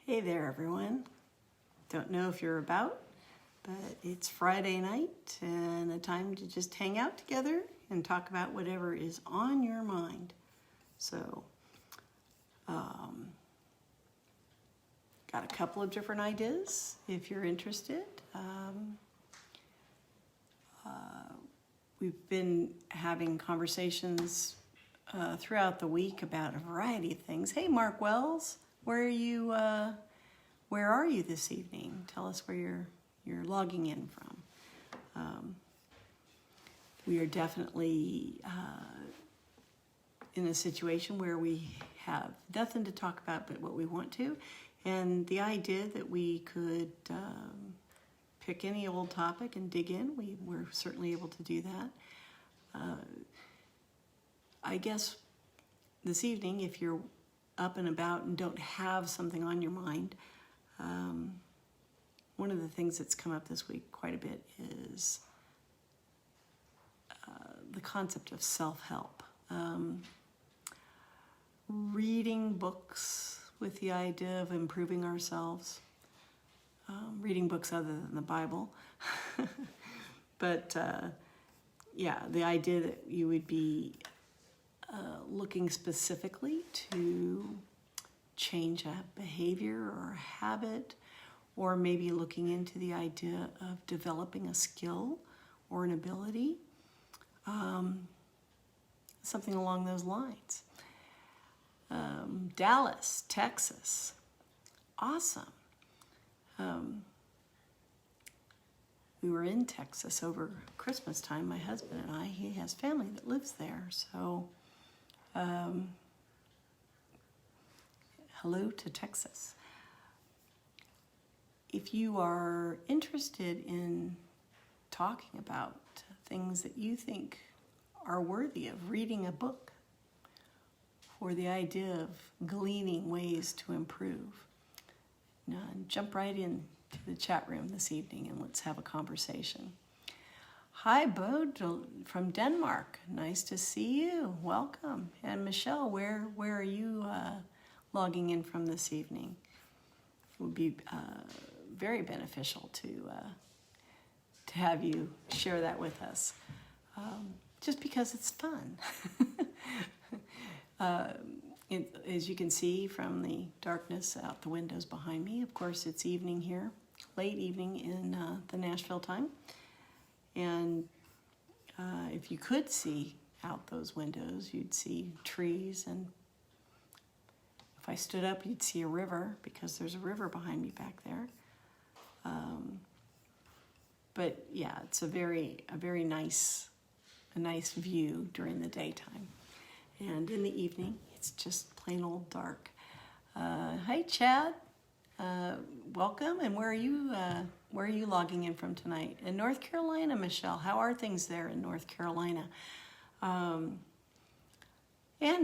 Hey there, everyone. Don't know if you're about, but it's Friday night and a time to just hang out together and talk about whatever is on your mind. So, got a couple of different ideas if you're interested. We've been having conversations throughout the week about a variety of things. Hey, Mark Wells, where are you this evening? Tell us where you're logging in from. We are definitely in a situation where we have nothing to talk about but what we want to, and the idea that we could pick any old topic and dig in, we're certainly able to do that. I guess this evening, if you're up and about and don't have something on your mind, one of the things that's come up this week quite a bit is the concept of self-help. Reading books with the idea of improving ourselves. Reading books other than the Bible. But yeah, the idea that you would be looking specifically to change a behavior or a habit, or maybe looking into the idea of developing a skill or an ability, something along those lines. Dallas, Texas, awesome. We were in Texas over Christmas time, my husband and I. He has family that lives there, so hello to Texas. If you are interested in talking about things that you think are worthy of reading a book, or the idea of gleaning ways to improve, jump right into the chat room this evening and let's have a conversation. Hi, Bo from Denmark. Nice to see you. Welcome. And Michelle, where are you logging in from this evening? It would be very beneficial to have you share that with us, just because it's fun. As you can see from the darkness out the windows behind me, of course it's evening here, late evening in the Nashville time. And if you could see out those windows, you'd see trees, and if I stood up, you'd see a river, because there's a river behind me back there. But yeah, it's a very nice view during the daytime. And in the evening, it's just plain old dark. Hi, Chad. Welcome. And where are you logging in from tonight? In North Carolina, Michelle. How are things there in North Carolina? And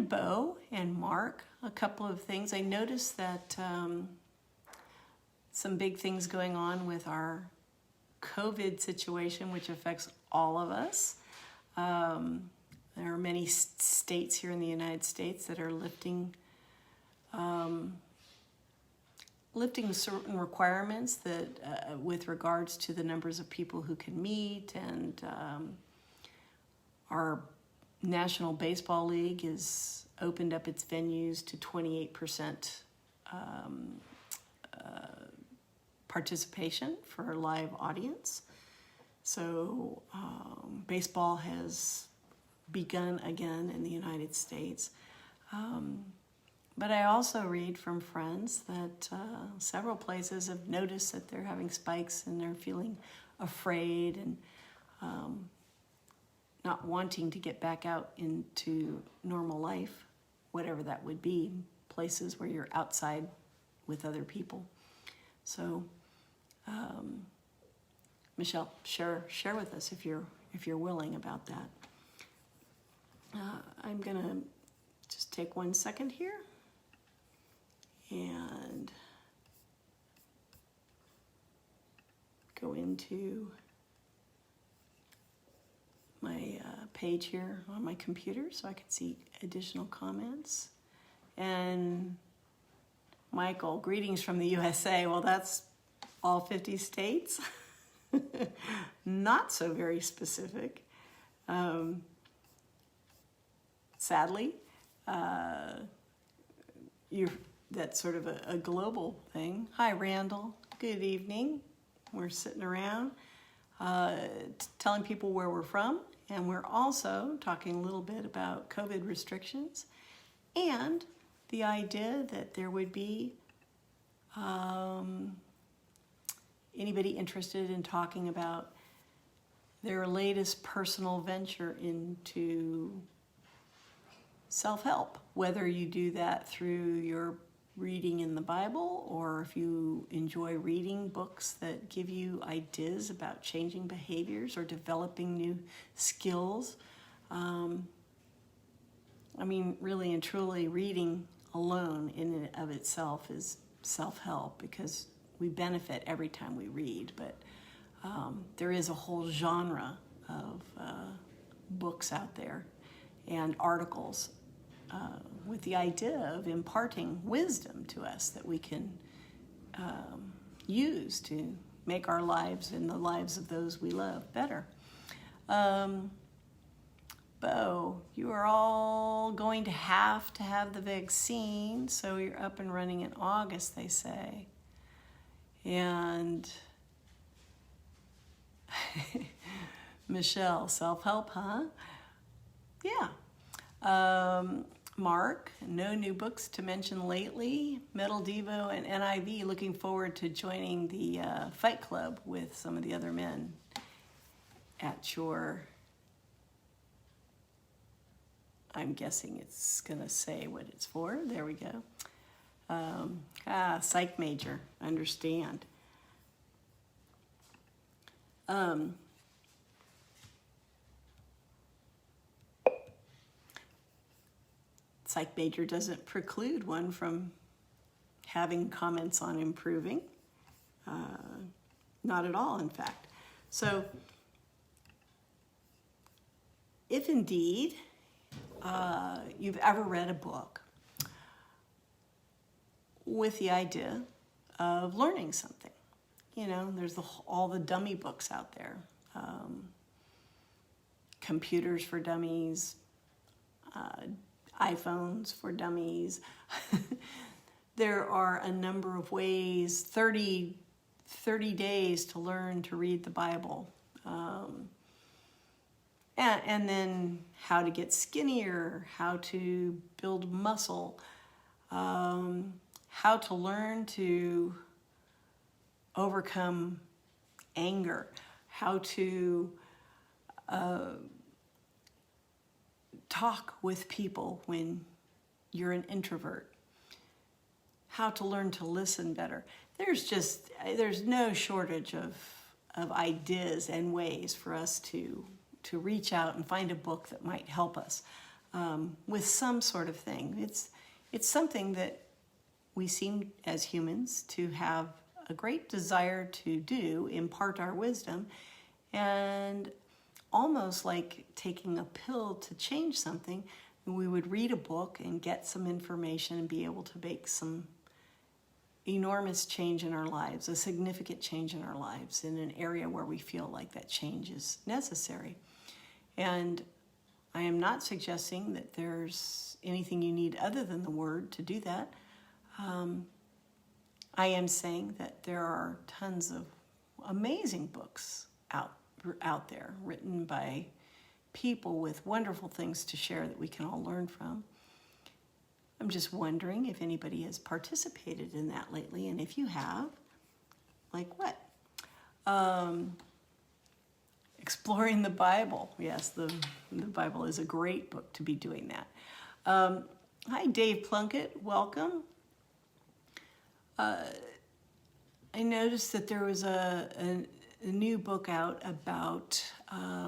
Bo and Mark, a couple of things. I noticed that some big things going on with our COVID situation, which affects all of us. There are many states here in the United States that are lifting certain requirements that, with regards to the numbers of people who can meet, and our National Baseball League has opened up its venues to 28% participation for a live audience. So baseball has begun again in the United States. But I also read from friends that several places have noticed that they're having spikes and they're feeling afraid and not wanting to get back out into normal life, whatever that would be, places where you're outside with other people. So, Michelle, share with us if you're willing about that. I'm gonna just take 1 second here and go into my page here on my computer so I can see additional comments. And Michael, greetings from the USA. Well, that's all 50 states. Not so very specific. Sadly, that's sort of a global thing. Hi, Randall. Good evening. We're sitting around telling people where we're from, and we're also talking a little bit about COVID restrictions and the idea that there would be anybody interested in talking about their latest personal venture into self-help, whether you do that through your reading in the Bible or if you enjoy reading books that give you ideas about changing behaviors or developing new skills. I mean, really and truly, reading alone in and of itself is self-help because we benefit every time we read, but there is a whole genre of books out there and articles with the idea of imparting wisdom to us that we can use to make our lives and the lives of those we love better. Bo, you are all going to have the vaccine, so you're up and running in August, they say. And Michelle, self-help, huh? Yeah. Mark, no new books to mention lately. Metal Devo and NIV, looking forward to joining the Fight Club with some of the other men at your... I'm guessing it's going to say what it's for. There we go. Psych major, understand. Psych major doesn't preclude one from having comments on improving. Not at all, in fact. So, if indeed you've ever read a book with the idea of learning something, you know, there's all the dummy books out there. Computers for dummies, iPhones for dummies. There are a number of ways, 30 days to learn to read the Bible. And then how to get skinnier, how to build muscle, how to learn to overcome anger, how to talk with people when you're an introvert, how to learn to listen better. There's no shortage of ideas and ways for us to reach out and find a book that might help us with some sort of thing. It's something that we seem as humans to have a great desire to do, impart our wisdom, and almost like taking a pill to change something, we would read a book and get some information and be able to make some enormous change in our lives, a significant change in our lives in an area where we feel like that change is necessary. And I am not suggesting that there's anything you need other than the Word to do that. I am saying that there are tons of amazing books out there written by people with wonderful things to share that we can all learn from. I'm just wondering if anybody has participated in that lately, and if you have, like what? Exploring the Bible. Yes, the Bible is a great book to be doing that. Hi, Dave Plunkett. Welcome. I noticed that there was a new book out about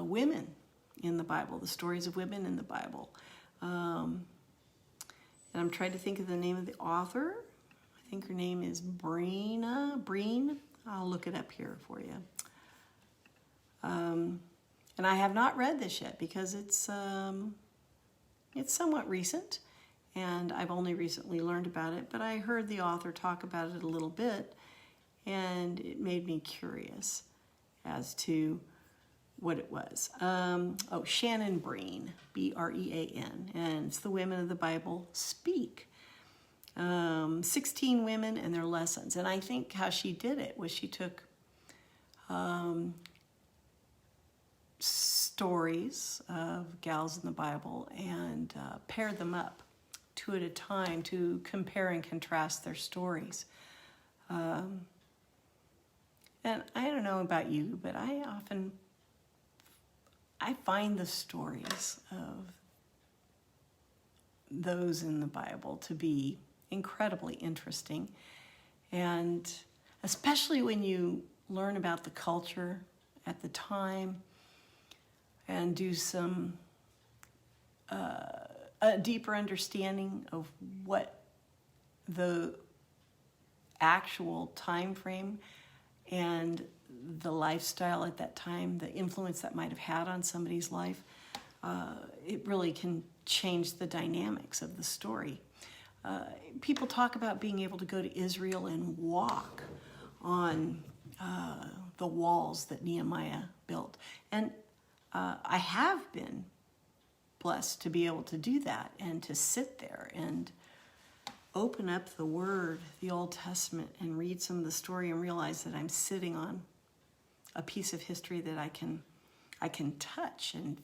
women in the Bible, the stories of women in the Bible. And I'm trying to think of the name of the author. I think her name is Breen. I'll look it up here for you. And I have not read this yet because it's somewhat recent, and I've only recently learned about it, but I heard the author talk about it a little bit, and it made me curious as to what it was. Shannon Breen, Brean, and it's The Women of the Bible Speak. 16 women and their lessons. And I think how she did it was she took stories of gals in the Bible and paired them up two at a time to compare and contrast their stories. And I don't know about you, but I find the stories of those in the Bible to be incredibly interesting. And especially when you learn about the culture at the time and do some a deeper understanding of what the actual time frame and the lifestyle at that time, the influence that might have had on somebody's life, it really can change the dynamics of the story. People talk about being able to go to Israel and walk on the walls that Nehemiah built. And I have been blessed to be able to do that and to sit there and open up the Word, the Old Testament, and read some of the story and realize that I'm sitting on a piece of history that I can touch and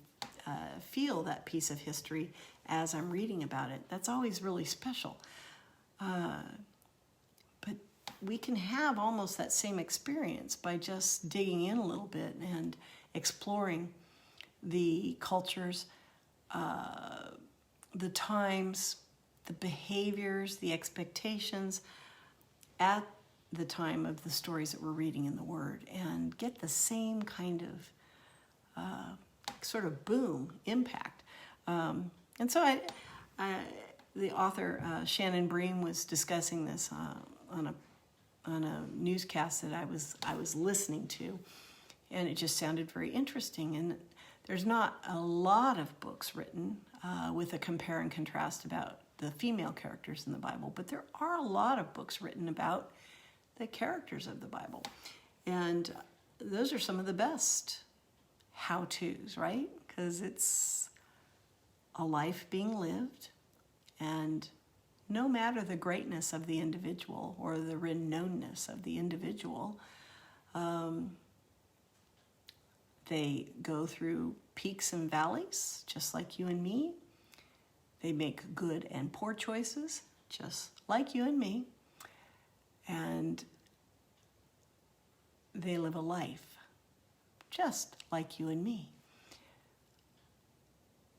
feel that piece of history as I'm reading about it. That's always really special. But we can have almost that same experience by just digging in a little bit and exploring the cultures, the times, the behaviors, the expectations at the time of the stories that we're reading in the Word, and get the same kind of sort of boom impact. And so the author Shannon Breen was discussing this on a newscast that I was listening to, and it just sounded very interesting. And there's not a lot of books written with a compare and contrast about the female characters in the Bible, but there are a lot of books written about the characters of the Bible. And those are some of the best how-tos, right? Because it's a life being lived, and no matter the greatness of the individual or the renownness of the individual, they go through peaks and valleys, just like you and me. They make good and poor choices, just like you and me. And they live a life, just like you and me.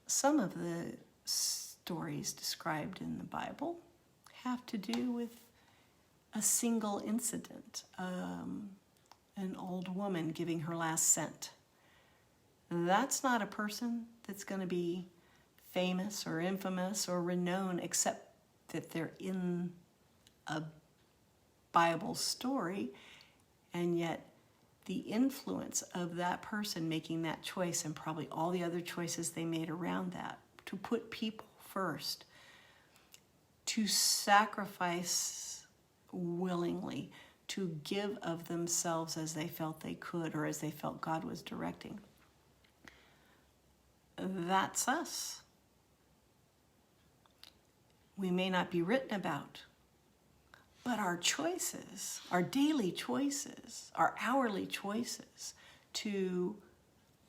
Some of the stories described in the Bible have to do with a single incident, an old woman giving her last cent. That's not a person that's going to be famous or infamous or renowned, except that they're in a Bible story, and yet the influence of that person making that choice, and probably all the other choices they made around that, to put people first, to sacrifice willingly, to give of themselves as they felt they could or as they felt God was directing. That's us. We may not be written about, but our choices, our daily choices, our hourly choices to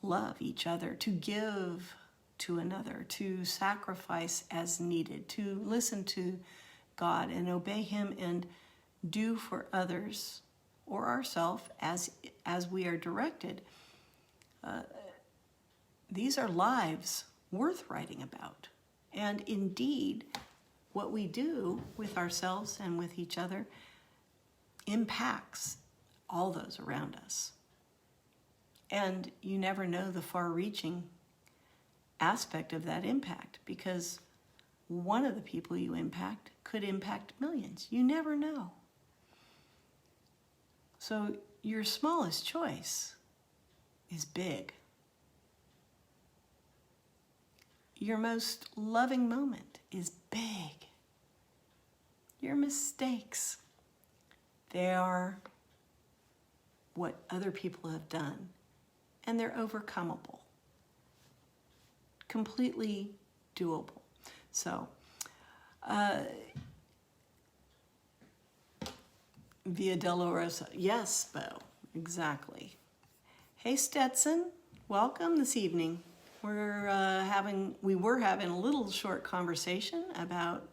love each other, to give to another, to sacrifice as needed, to listen to God and obey Him and do for others or ourselves as we are directed. These are lives worth writing about. And indeed, what we do with ourselves and with each other impacts all those around us. And you never know the far-reaching aspect of that impact, because one of the people you impact could impact millions. You never know. So your smallest choice is big. Your most loving moment is big. Your mistakes, they are what other people have done, and they're overcomable. Completely doable. So, Via Dolorosa. Yes, Bo, exactly. Hey, Stetson, welcome this evening. We were having a little short conversation about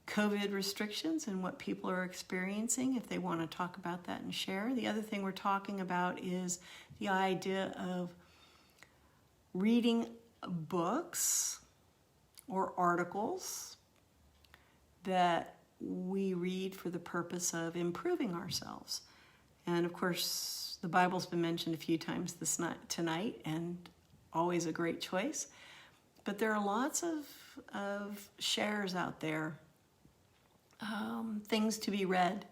COVID restrictions and what people are experiencing, if they want to talk about that and share. The other thing we're talking about is the idea of reading books or articles that we read for the purpose of improving ourselves. And of course, the Bible's been mentioned a few times tonight, and always a great choice. But there are lots of shares out there, things to be read.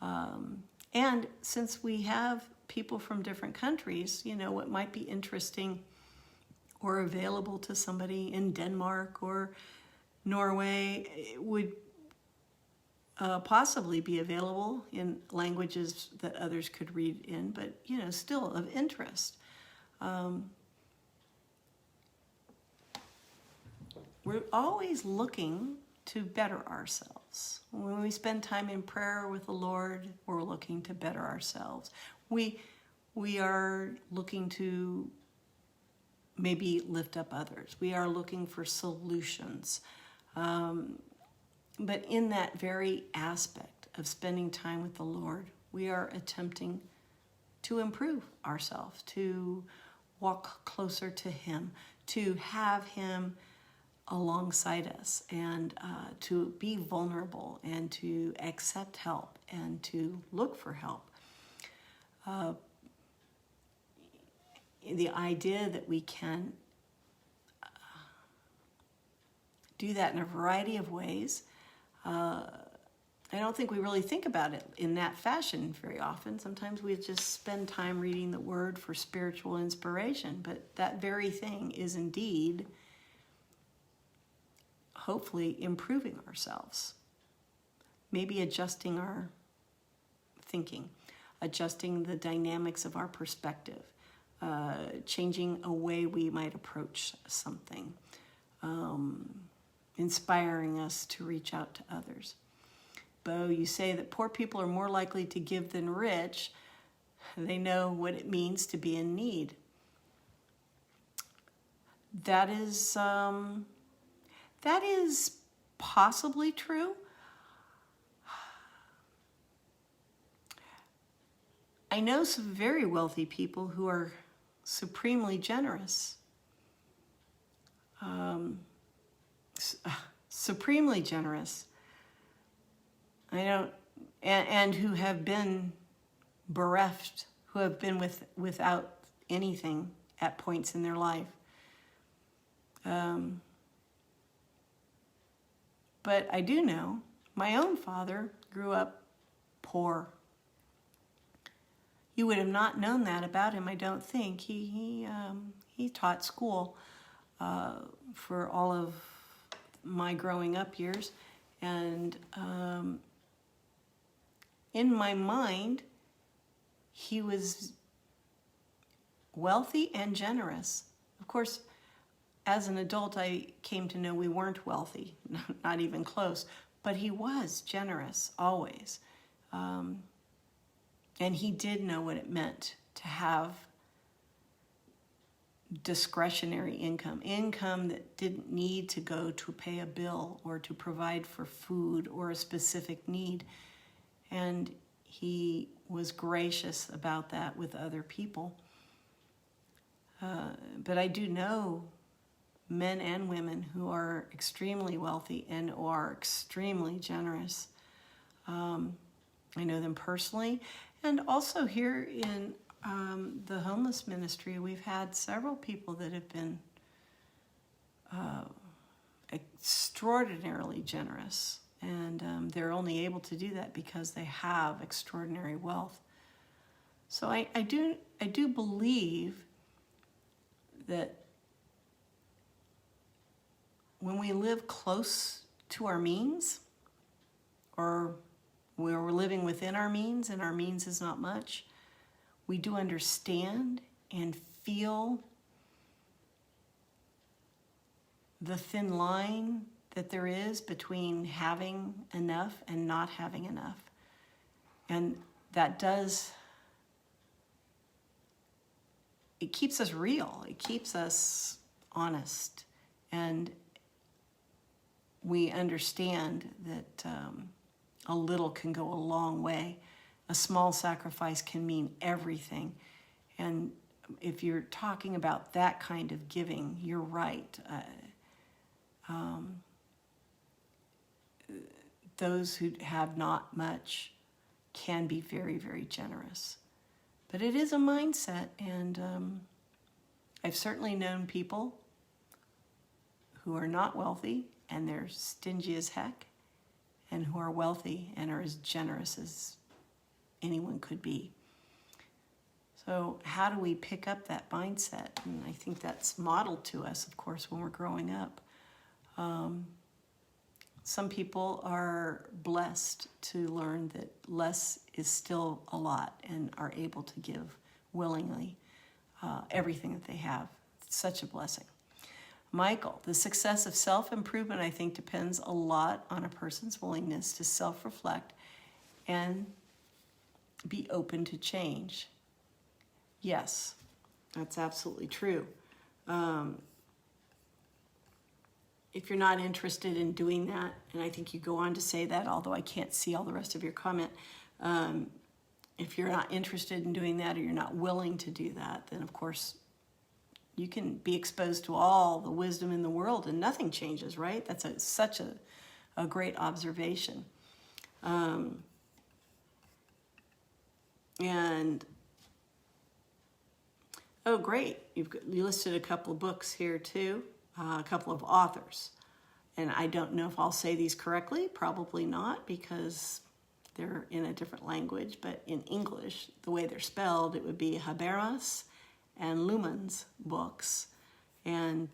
And since we have people from different countries, what might be interesting or available to somebody in Denmark or Norway would possibly be available in languages that others could read in, but still of interest. We're always looking to better ourselves. When we spend time in prayer with the Lord, we're looking to better ourselves. We are looking to maybe lift up others. We are looking for solutions. But in that very aspect of spending time with the Lord, we are attempting to improve ourselves, to walk closer to Him, to have Him alongside us, and to be vulnerable and to accept help and to look for help. The idea that we can do that in a variety of ways. I don't think we really think about it in that fashion very often. Sometimes we just spend time reading the Word for spiritual inspiration, but that very thing is indeed, hopefully, improving ourselves. Maybe adjusting our thinking, adjusting the dynamics of our perspective, changing a way we might approach something, inspiring us to reach out to others. Bo, you say that poor people are more likely to give than rich. They know what it means to be in need. That is possibly true. I know some very wealthy people who are supremely generous. Supremely generous. And who have been bereft, who have been without anything at points in their life. But I do know my own father grew up poor. You would have not known that about him, I don't think. He taught school for all of my growing up years, and in my mind, he was wealthy and generous. Of course, as an adult, I came to know we weren't wealthy, not even close, but he was generous always. And he did know what it meant to have discretionary income that didn't need to go to pay a bill or to provide for food or a specific need. And he was gracious about that with other people. But I do know men and women who are extremely wealthy and are extremely generous. I know them personally. And also here in the homeless ministry, we've had several people that have been extraordinarily generous. And they're only able to do that because they have extraordinary wealth. So I do believe that when we live close to our means, or where we're living within our means and our means is not much, we do understand and feel the thin line that there is between having enough and not having enough. And that does, it keeps us real, it keeps us honest, and we understand that a little can go a long way. A small sacrifice can mean everything. And if you're talking about that kind of giving, you're right. Those who have not much can be very, very generous. But it is a mindset, and I've certainly known people who are not wealthy and they're stingy as heck, and who are wealthy and are as generous as anyone could be. So how do we pick up that mindset? And I think that's modeled to us, of course, when we're growing up. Some people are blessed to learn that less is still a lot and are able to give willingly everything that they have. It's such a blessing. Michael, the success of self-improvement, I think, depends a lot on a person's willingness to self-reflect and be open to change. Yes, that's absolutely true. If you're not interested in doing that, and I think you go on to say that, although I can't see all the rest of your comment, if you're not interested in doing that or you're not willing to do that, then of course you can be exposed to all the wisdom in the world and nothing changes, right? That's such a great observation. And oh, great, you listed a couple of books here too, a couple of authors. And I don't know if I'll say these correctly, probably not, because they're in a different language, but in English, the way they're spelled, it would be Habermas and Luhmann's books. And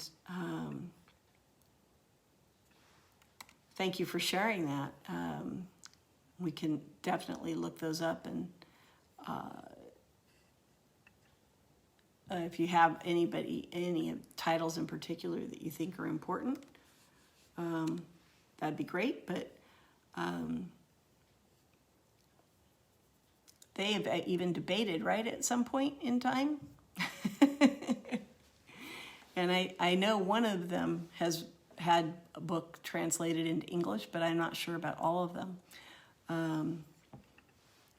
thank you for sharing that. We can definitely look those up, and if you have any titles in particular that you think are important, that'd be great. But they have even debated, right, at some point in time. And I know one of them has had a book translated into English, but I'm not sure about all of them.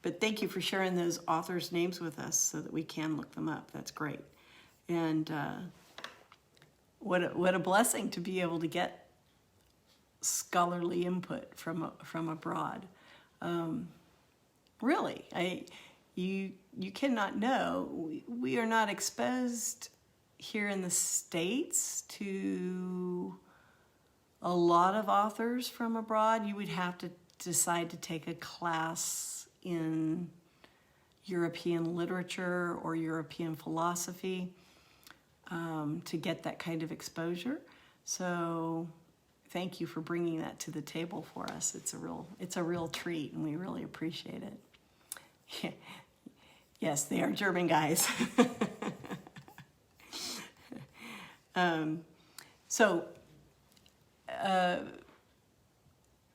But thank you for sharing those authors' names with us so that we can look them up. That's great. And what a blessing to be able to get scholarly input from abroad. Really, you cannot know. We are not exposed here in the States to a lot of authors from abroad. You would have to decide to take a class in European literature or European philosophy to get that kind of exposure. So thank you for bringing that to the table for us. It's a real treat, and we really appreciate it. Yes, they are German guys.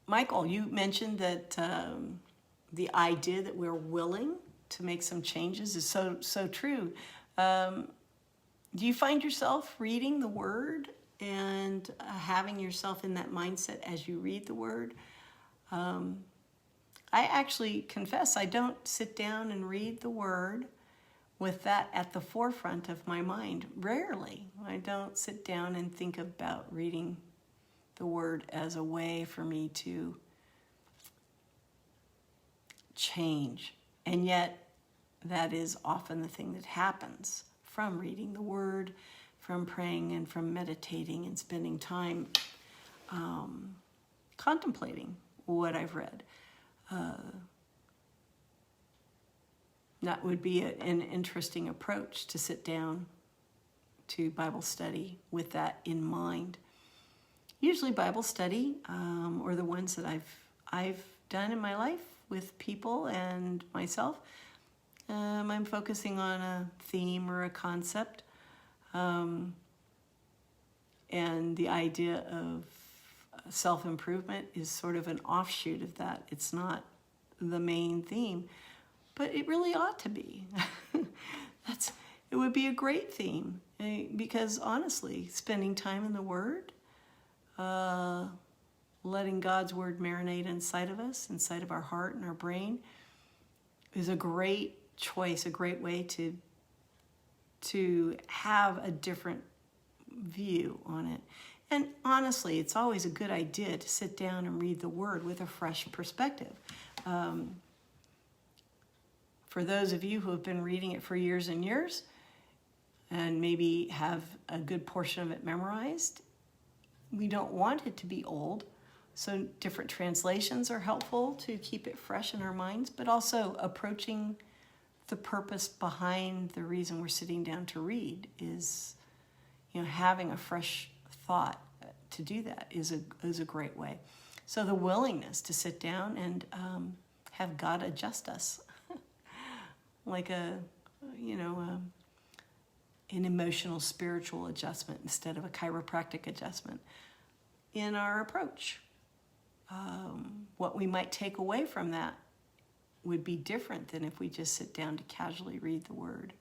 Michael, you mentioned that the idea that we're willing to make some changes is so true. Do you find yourself reading the Word and having yourself in that mindset as you read the Word? I actually confess I don't sit down and read the Word with that at the forefront of my mind. Rarely. I don't sit down and think about reading the Word as a way for me to change. And yet, that is often the thing that happens from reading the Word, from praying, and from meditating and spending time contemplating what I've read. That would be an interesting approach, to sit down to Bible study with that in mind. usually Bible study, or the ones that I've done in my life with people and myself. I'm focusing on a theme or a concept, and the idea of self-improvement is sort of an offshoot of that. It's not the main theme, but it really ought to be. It would be a great theme, because honestly, spending time in the Word, letting God's Word marinate inside of us, inside of our heart and our brain, is a great choice, a great way to have a different view on it. And honestly, it's always a good idea to sit down and read the Word with a fresh perspective. For those of you who have been reading it for years and years, and maybe have a good portion of it memorized, we don't want it to be old. So different translations are helpful to keep it fresh in our minds, but also approaching the purpose behind the reason we're sitting down to read is, having a fresh thought to do that is a great way. So the willingness to sit down and have God adjust us like an emotional, spiritual adjustment instead of a chiropractic adjustment in our approach. What we might take away from that would be different than if we just sit down to casually read the Word.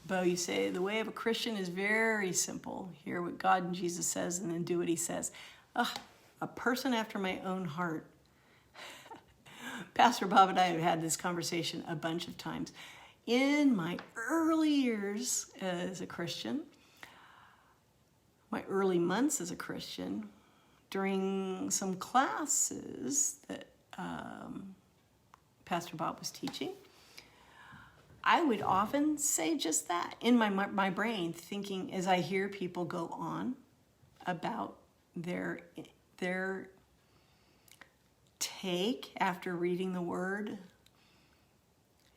Bo, you say, the way of a Christian is very simple. Hear what God and Jesus says and then do what he says. A person after my own heart. Pastor Bob and I have had this conversation a bunch of times. In my early years as a Christian, my early months as a Christian, during some classes that Pastor Bob was teaching, I would often say just that in my brain, thinking as I hear people go on about their take after reading the Word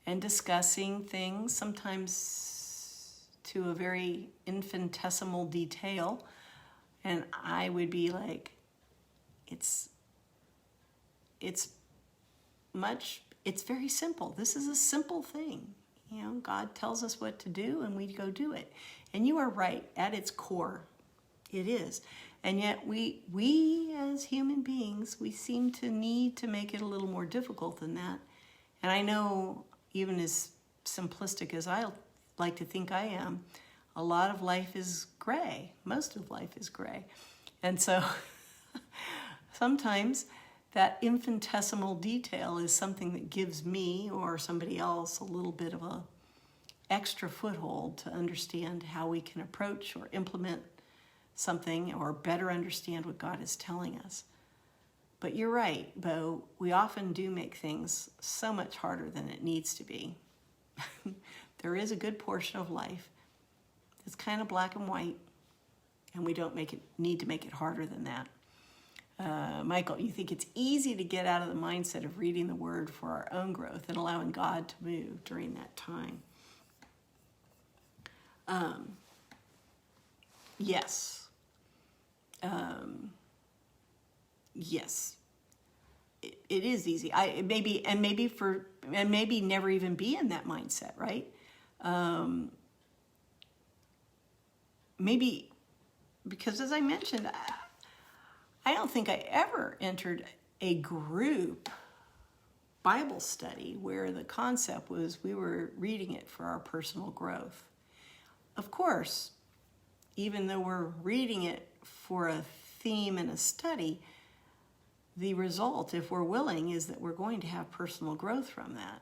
and discussing things, sometimes to a very infinitesimal detail, and I would be like, it's very simple. This is a simple thing. God tells us what to do and we go do it. And you are right, at its core, it is. And yet we as human beings, we seem to need to make it a little more difficult than that. And I know, even as simplistic as I like to think I am, a lot of life is gray. Most of life is gray. And so sometimes that infinitesimal detail is something that gives me or somebody else a little bit of a extra foothold to understand how we can approach or implement something or better understand what God is telling us. But you're right, Bo, we often do make things so much harder than it needs to be. There is a good portion of life that's kind of black and white, and we don't need to make it harder than that. Michael, you think it's easy to get out of the mindset of reading the Word for our own growth and allowing God to move during that time. Yes. Yes. It is easy. Maybe never even be in that mindset, right? Maybe because, as I mentioned, I don't think I ever entered a group Bible study where the concept was we were reading it for our personal growth. Of course, even though we're reading it for a theme and a study, the result, if we're willing, is that we're going to have personal growth from that.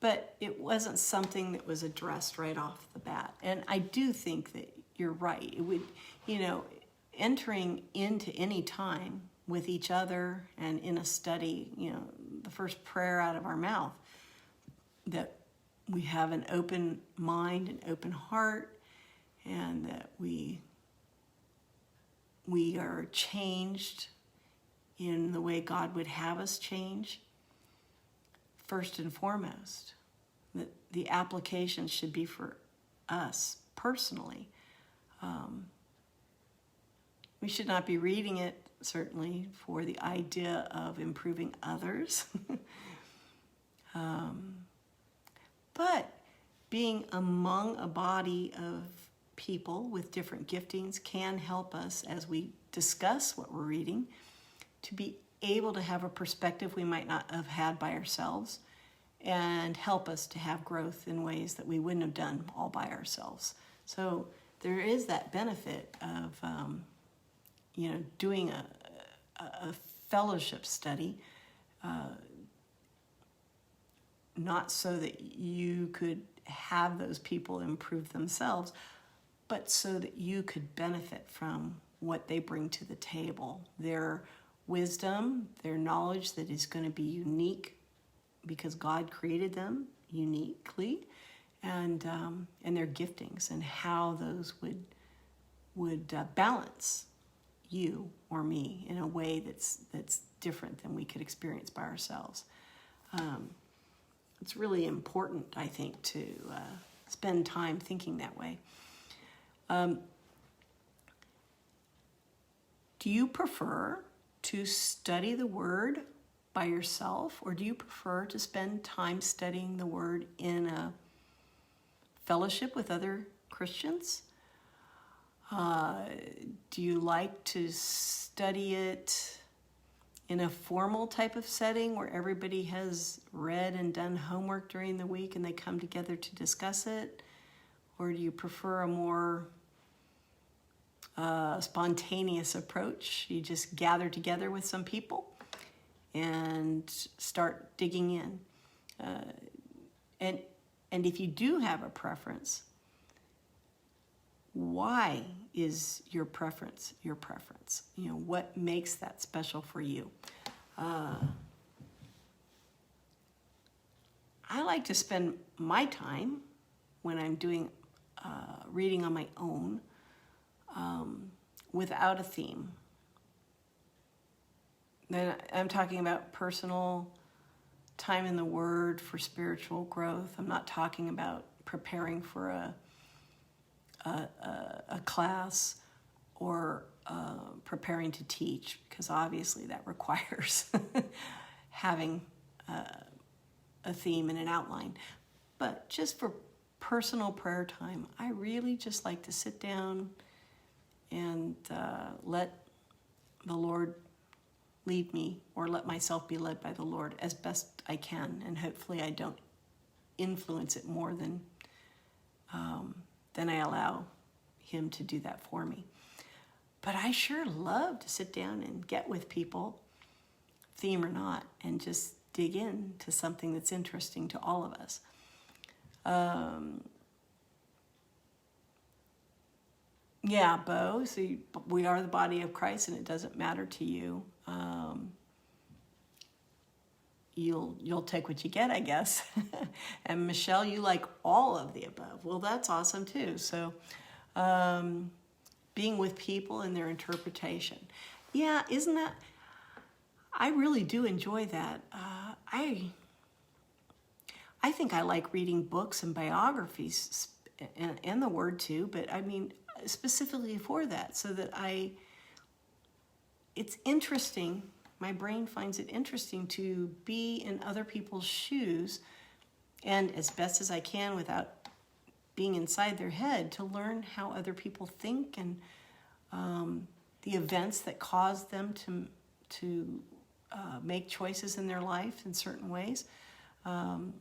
But it wasn't something that was addressed right off the bat. And I do think that you're right. It would, entering into any time with each other and in a study, the first prayer out of our mouth, that we have an open mind, an open heart, and that we are changed in the way God would have us change. First and foremost, The application should be for us personally. We should not be reading it, certainly, for the idea of improving others. But being among a body of people with different giftings can help us, as we discuss what we're reading, to be able to have a perspective we might not have had by ourselves, and help us to have growth in ways that we wouldn't have done all by ourselves. So there is that benefit of doing a fellowship study, not so that you could have those people improve themselves, but so that you could benefit from what they bring to the table. Their wisdom, their knowledge that is going to be unique because God created them uniquely, and their giftings and how those would balance you or me in a way that's different than we could experience by ourselves. It's really important, I think, to spend time thinking that way. Do you prefer to study the Word by yourself, or do you prefer to spend time studying the Word in a fellowship with other Christians? Do you like to study it in a formal type of setting where everybody has read and done homework during the week and they come together to discuss it? Or do you prefer a more spontaneous approach? You just gather together with some people and start digging in. And if you do have a preference, why is your preference your preference? What makes that special for you? I like to spend my time when I'm doing reading on my own without a theme. Then I'm talking about personal time in the Word for spiritual growth. I'm not talking about preparing for a class or preparing to teach, because obviously that requires having a theme and an outline. But just for personal prayer time, I really just like to sit down and let the Lord lead me, or let myself be led by the Lord as best I can, and hopefully I don't influence it more than I allow Him to do that for me. But I sure love to sit down and get with people, theme or not, and just dig into something that's interesting to all of us. Yeah, Bo, so we are the body of Christ, and it doesn't matter to you. You'll take what you get, I guess. And Michelle, you like all of the above. Well, that's awesome too. So being with people and their interpretation. Yeah, isn't that, I really do enjoy that. I think I like reading books and biographies and the Word too, but I mean specifically for that, so that it's interesting. My brain finds it interesting to be in other people's shoes, and as best as I can without being inside their head, to learn how other people think and the events that cause them to make choices in their life in certain ways. And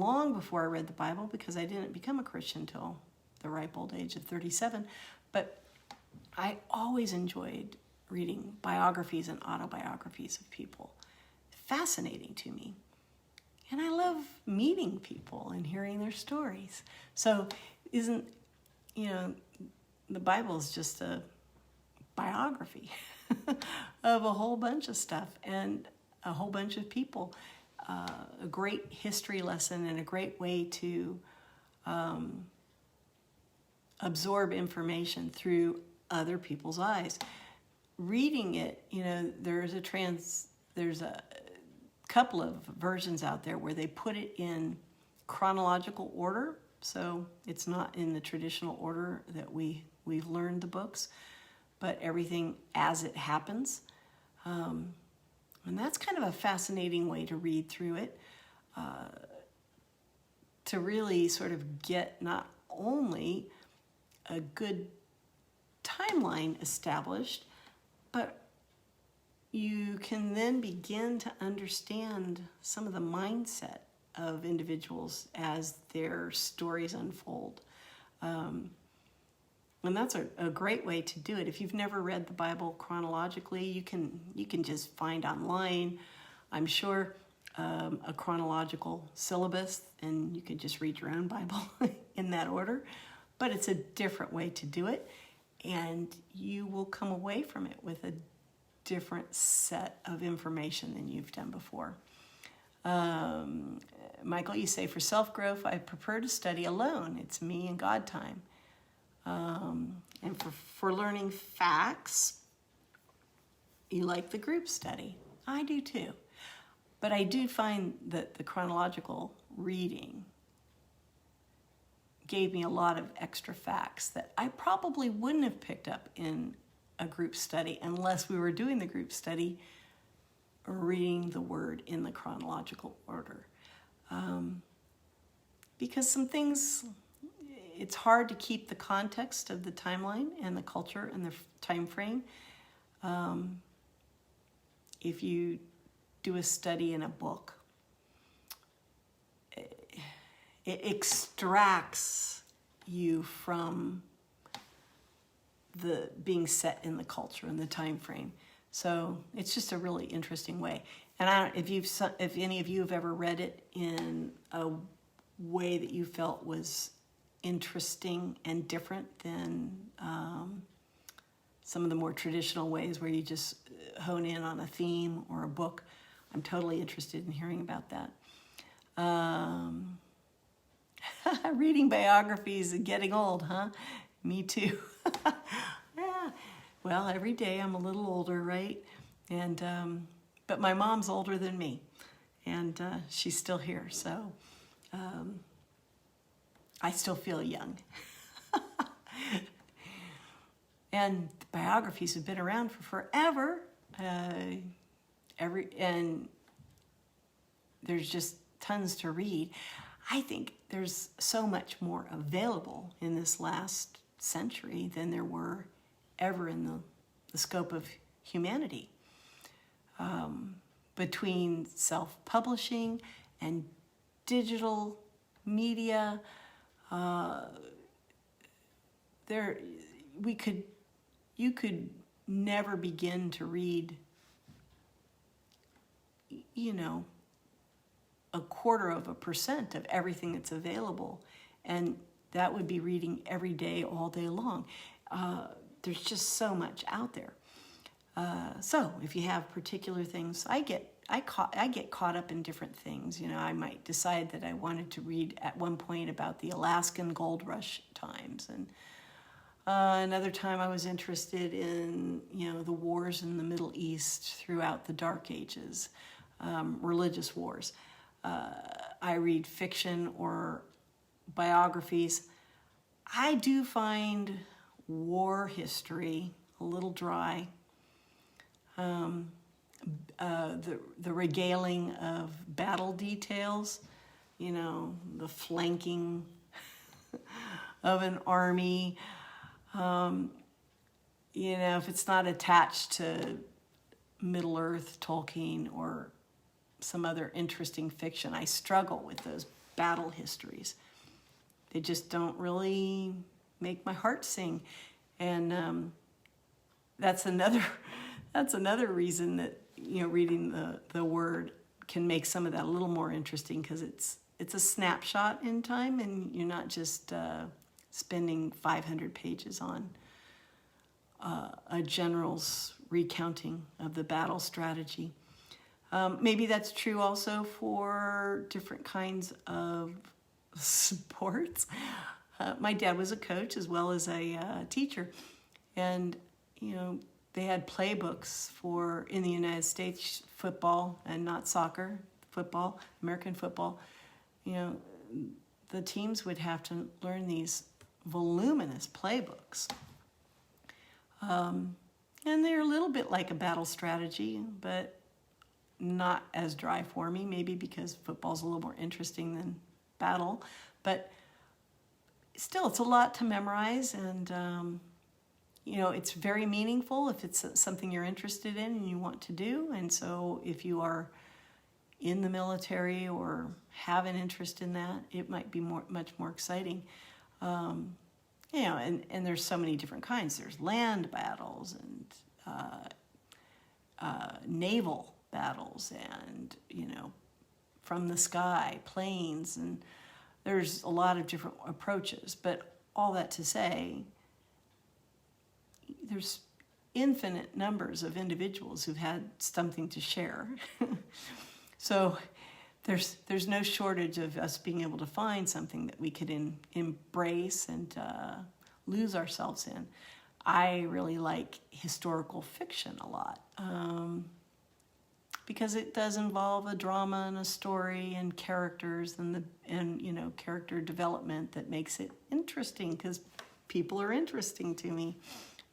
long before I read the Bible, because I didn't become a Christian until the ripe old age of 37, but I always enjoyed reading biographies and autobiographies of people. Fascinating to me. And I love meeting people and hearing their stories. So the Bible is just a biography of a whole bunch of stuff and a whole bunch of people. A great history lesson and a great way to absorb information through other people's eyes. Reading it, there's a couple of versions out there where they put it in chronological order, so it's not in the traditional order that we've learned the books, but everything as it happens. And that's kind of a fascinating way to read through it, to really sort of get not only a good timeline established, but you can then begin to understand some of the mindset of individuals as their stories unfold. And that's a great way to do it. If you've never read the Bible chronologically, you can just find online, I'm sure, a chronological syllabus, and you can just read your own Bible in that order. But it's a different way to do it, and you will come away from it with a different set of information than you've done before. Michael, you say, for self-growth, I prefer to study alone. It's me and God time. And for learning facts, you like the group study. I do too. But I do find that the chronological reading gave me a lot of extra facts that I probably wouldn't have picked up in a group study unless we were doing the group study or reading the word in the chronological order. Because some things, it's hard to keep the context of the timeline and the culture and the time frame. If you do a study in a book, it extracts you from the being set in the culture and the time frame. So it's just a really interesting way. And I don't, if any of you have ever read it in a way that you felt was interesting and different than some of the more traditional ways where you just hone in on a theme or a book, I'm totally interested in hearing about that. Reading biographies and getting old, huh? Me too. Yeah. Well, every day I'm a little older, right? And but my mom's older than me, and she's still here, so I still feel young. And biographies have been around for forever. And there's just tons to read. I think there's so much more available in this last century than there were ever in the scope of humanity. Between self-publishing and digital media, you could never begin to read, a 0.25% of everything that's available, and that would be reading every day, all day long. There's just so much out there. So if you have particular things, I get caught up in different things. I might decide that I wanted to read at one point about the Alaskan gold rush times, and another time I was interested in the wars in the Middle East throughout the Dark Ages, religious wars. I read fiction or biographies. I do find war history a little dry. The regaling of battle details, the flanking of an army, if it's not attached to Middle-earth, Tolkien, or some other interesting fiction, I struggle with those battle histories. They just don't really make my heart sing. And that's another reason that reading the word can make some of that a little more interesting, because it's a snapshot in time, and you're not just spending 500 pages on a general's recounting of the battle strategy. Maybe that's true also for different kinds of sports. My dad was a coach as well as a teacher, and they had playbooks for, in the United States, football and not soccer, football, American football. the teams would have to learn these voluminous playbooks. And they're a little bit like a battle strategy, but not as dry for me, maybe because football's a little more interesting than battle. But still, it's a lot to memorize, and it's very meaningful if it's something you're interested in and you want to do. And so if you are in the military or have an interest in that, it might be much more exciting. And there's so many different kinds. There's land battles and naval battles and, from the sky, planes, and there's a lot of different approaches. But all that to say, there's infinite numbers of individuals who've had something to share. So there's no shortage of us being able to find something that we could embrace and lose ourselves in. I really like historical fiction a lot because it does involve a drama and a story and characters and character development that makes it interesting because people are interesting to me.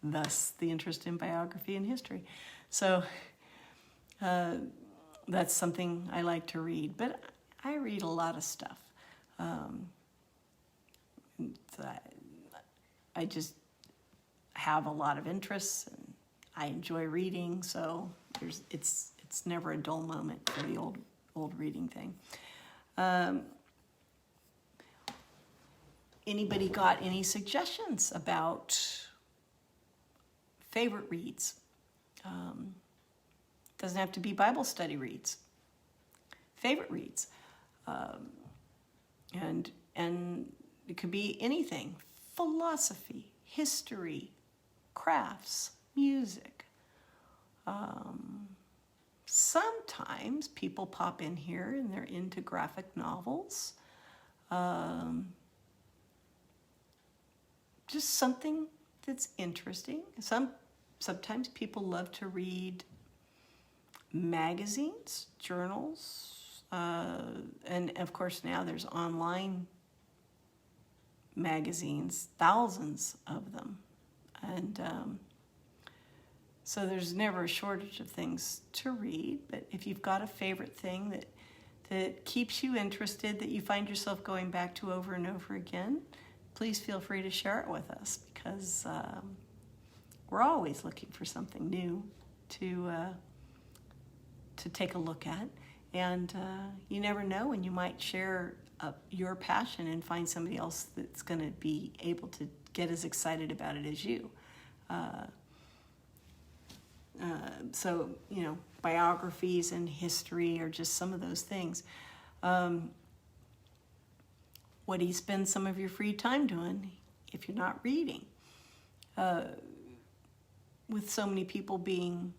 Thus, the interest in biography and history. So that's something I like to read. But I read a lot of stuff. I just have a lot of interests, and I enjoy reading. So it's never a dull moment for the old reading thing. Anybody got any suggestions about favorite reads? Doesn't have to be Bible study reads. Favorite reads. And it could be anything. Philosophy, history, crafts, music. Sometimes people pop in here and they're into graphic novels. Just something that's interesting. Sometimes people love to read magazines, journals, and of course now there's online magazines, thousands of them. And so there's never a shortage of things to read, but if you've got a favorite thing that keeps you interested, that you find yourself going back to over and over again, please feel free to share it with us, because we're always looking for something new to take a look at. And you never know when you might share your passion and find somebody else that's going to be able to get as excited about it as you. So, biographies and history are just some of those things. What do you spend some of your free time doing if you're not reading? With so many people being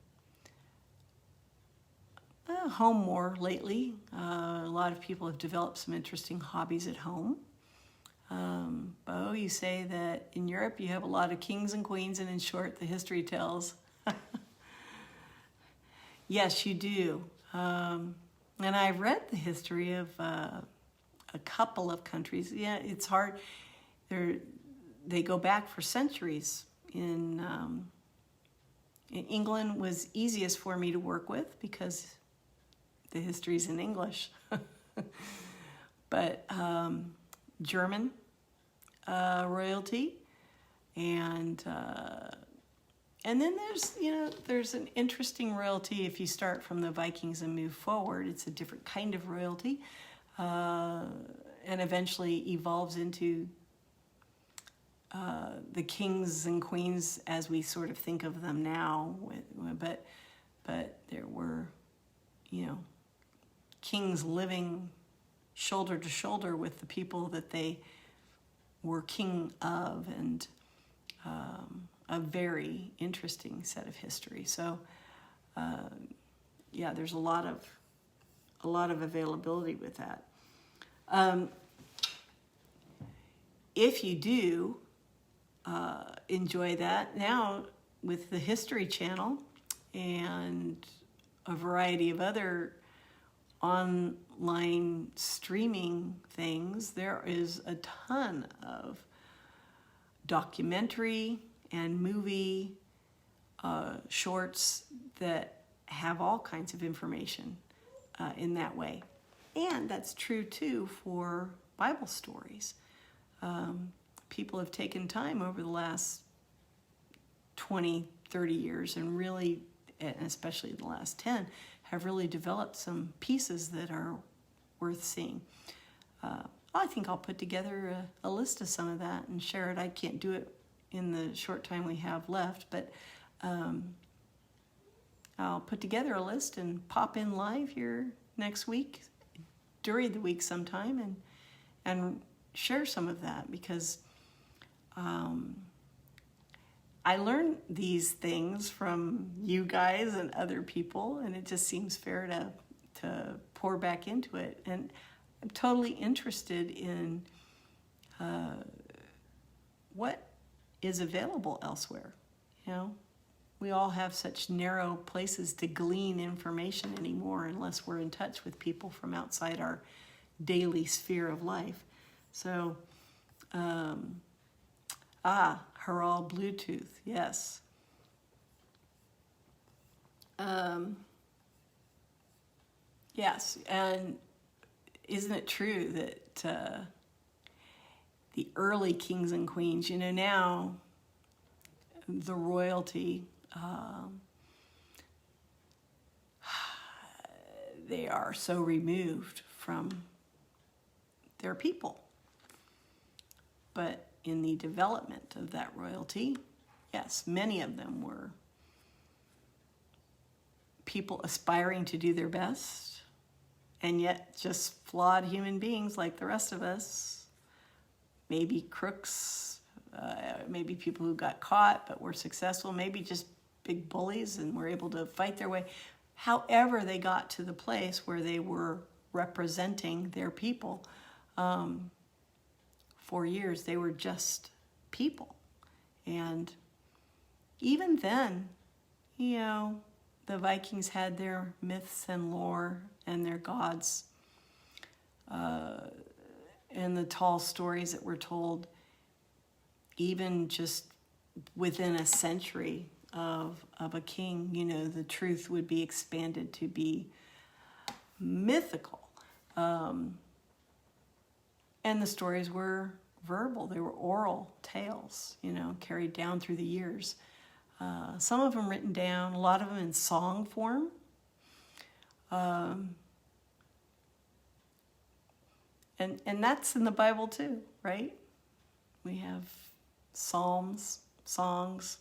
home more lately, a lot of people have developed some interesting hobbies at home. Bo, you say that in Europe you have a lot of kings and queens, and in short, the history tells. Yes, you do. And I've read the history of a couple of countries. Yeah, it's hard. They go back for centuries. In England was easiest for me to work with because the history's in English. But German royalty, and then there's an interesting royalty if you start from the Vikings and move forward. It's a different kind of royalty, and eventually evolves into the kings and queens as we sort of think of them now. But there were, kings living shoulder to shoulder with the people that they were king of, and a very interesting set of history. So, there's a lot of availability with that. If you do enjoy that, now with the History Channel and a variety of other online streaming things, there is a ton of documentary and movie shorts that have all kinds of information in that way. And that's true too for Bible stories. People have taken time over the last 20, 30 years and really, and especially the last 10, have really developed some pieces that are worth seeing. I think I'll put together a list of some of that and share it. I can't do it in the short time we have left, but I'll put together a list and pop in live here next week, during the week sometime, and share some of that, because I learned these things from you guys and other people, and it just seems fair to pour back into it. And I'm totally interested in what is available elsewhere. You know, we all have such narrow places to glean information anymore unless we're in touch with people from outside our daily sphere of life. So, Harald Bluetooth, yes. Yes, and isn't it true that the early kings and queens, you know, now the royalty, they are so removed from their people. But in the development of that royalty, yes, many of them were people aspiring to do their best, and yet just flawed human beings like the rest of us. Maybe crooks, maybe people who got caught but were successful, maybe just big bullies and were able to fight their way. However they got to the place where they were representing their people, for years they were just people. And even then, you know, the Vikings had their myths and lore and their gods, and the tall stories that were told, even just within a century of a king, you know, the truth would be expanded to be mythical. And the stories were verbal. They were oral tales, you know, carried down through the years. Some of them written down, a lot of them in song form. And that's in the Bible too, right? We have psalms, songs,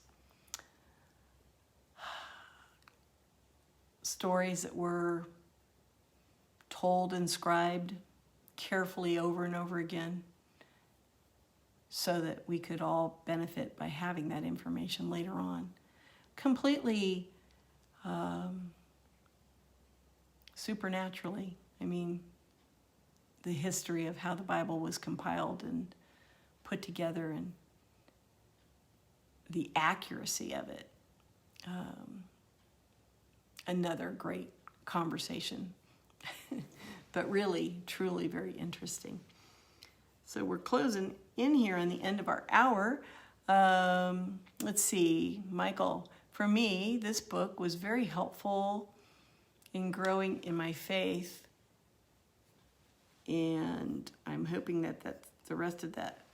stories that were told, inscribed carefully over and over again, so that we could all benefit by having that information later on. Completely supernaturally. I mean, the history of how the Bible was compiled and put together and the accuracy of it. Another great conversation, but really, truly very interesting. So we're closing in here on the end of our hour. Let's see, Michael, for me, this book was very helpful in growing in my faith, and I'm hoping that the rest of that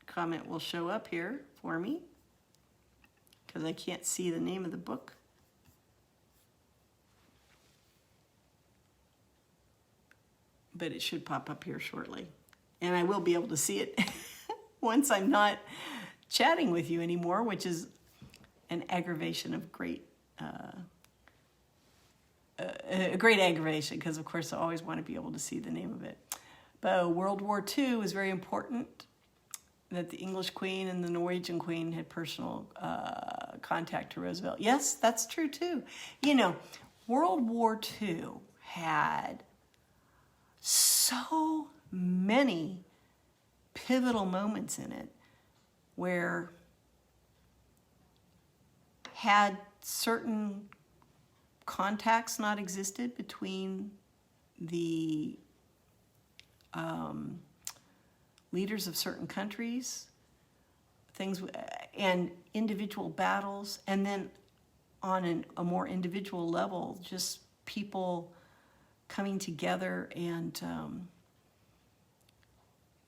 comment will show up here for me, because I can't see the name of the book. But it should pop up here shortly. And I will be able to see it once I'm not chatting with you anymore, which is an aggravation of great aggravation, because of course I always want to be able to see the name of it. But World War II was very important, that the English Queen and the Norwegian Queen had personal contact to Roosevelt. Yes, that's true too. You know, World War II had so many pivotal moments in it where, had certain contacts not existed between the leaders of certain countries, things, and individual battles, and then on a more individual level, just people coming together and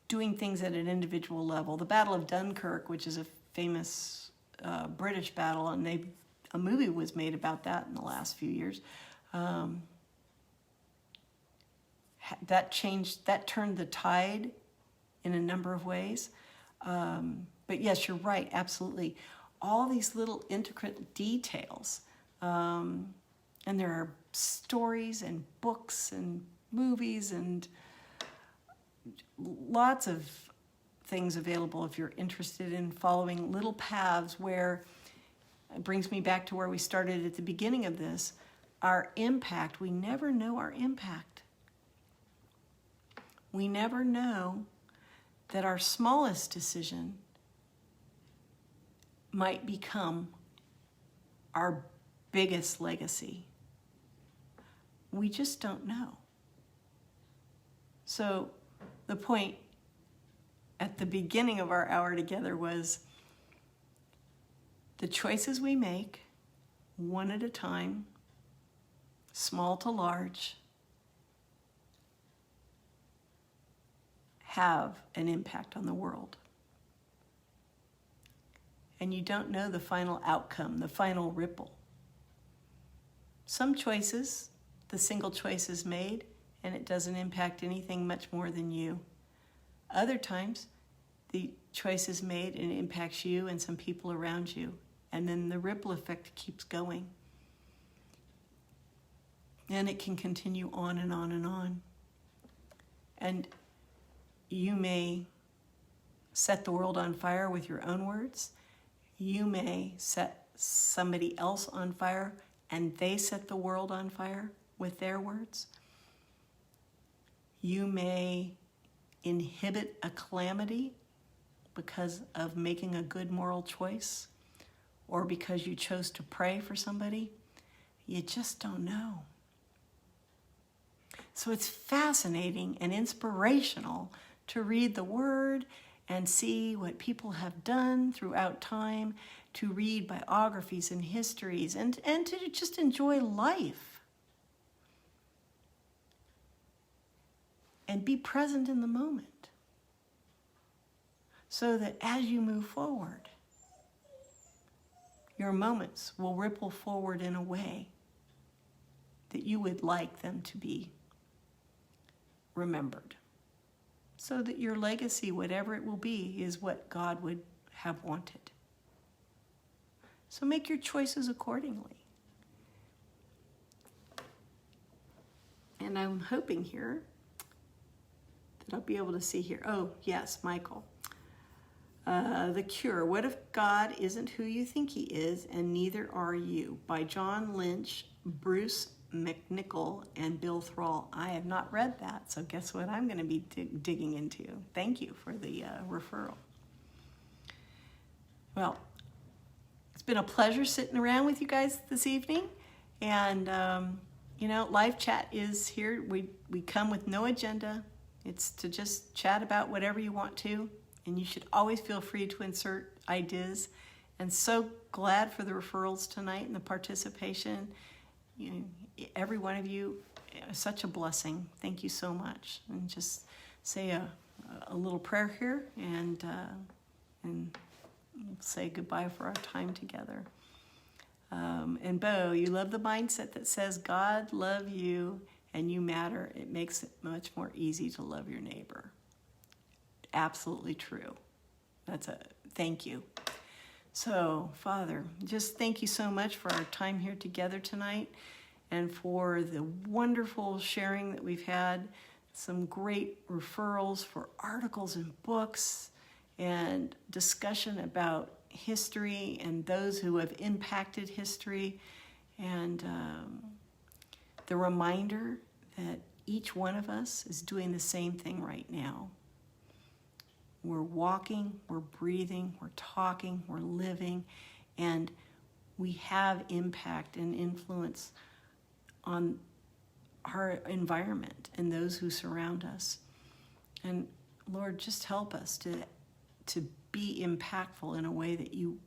doing things at an individual level. The Battle of Dunkirk, which is a famous British battle, and a movie was made about that in the last few years. That turned the tide in a number of ways. But yes, you're right, absolutely. All these little intricate details. And there are stories and books and movies and lots of things available if you're interested in following little paths where it brings me back to where we started at the beginning of this. Our impact, we never know our impact. We never know that our smallest decision might become our biggest legacy. We just don't know. So the point at the beginning of our hour together was the choices we make, one at a time, small to large, have an impact on the world. And you don't know the final outcome, the final ripple. Some choices, the single choice is made, and it doesn't impact anything much more than you. Other times, the choice is made and it impacts you and some people around you. And then the ripple effect keeps going. And it can continue on and on and on. And you may set the world on fire with your own words. You may set somebody else on fire and they set the world on fire with their words. You may inhibit a calamity because of making a good moral choice or because you chose to pray for somebody. You just don't know. So it's fascinating and inspirational to read the Word and see what people have done throughout time, to read biographies and histories, and to just enjoy life. And be present in the moment. So that as you move forward, your moments will ripple forward in a way that you would like them to be remembered. So that your legacy, whatever it will be, is what God would have wanted. So make your choices accordingly. And I'm hoping here that I'll be able to see here. Oh, yes, Michael. The Cure. What if God isn't who you think he is, and neither are you? By John Lynch, Bruce McNichol, and Bill Thrall. I have not read that, so guess what I'm going to be digging into. Thank you for the referral. Well, it's been a pleasure sitting around with you guys this evening. And, live chat is here. We come with no agenda. It's to just chat about whatever you want to. And you should always feel free to insert ideas. And so glad for the referrals tonight and the participation. Every one of you is such a blessing. Thank you so much. And just say a little prayer here and say goodbye for our time together. And Bo, you love the mindset that says God love you and you matter. It makes it much more easy to love your neighbor. Absolutely true. Thank you. So, Father, just thank you so much for our time here together tonight and for the wonderful sharing that we've had, some great referrals for articles and books and discussion about history and those who have impacted history, and the reminder that each one of us is doing the same thing right now. We're walking, we're breathing, we're talking, we're living, and we have impact and influence on our environment and those who surround us. And Lord, just help us to be impactful in a way that you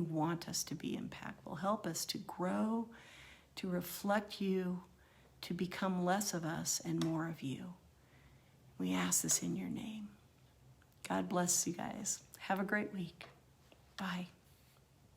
want us to be impactful. Help us to grow, to reflect you, to become less of us and more of you. We ask this in your name. God bless you guys. Have a great week. Bye.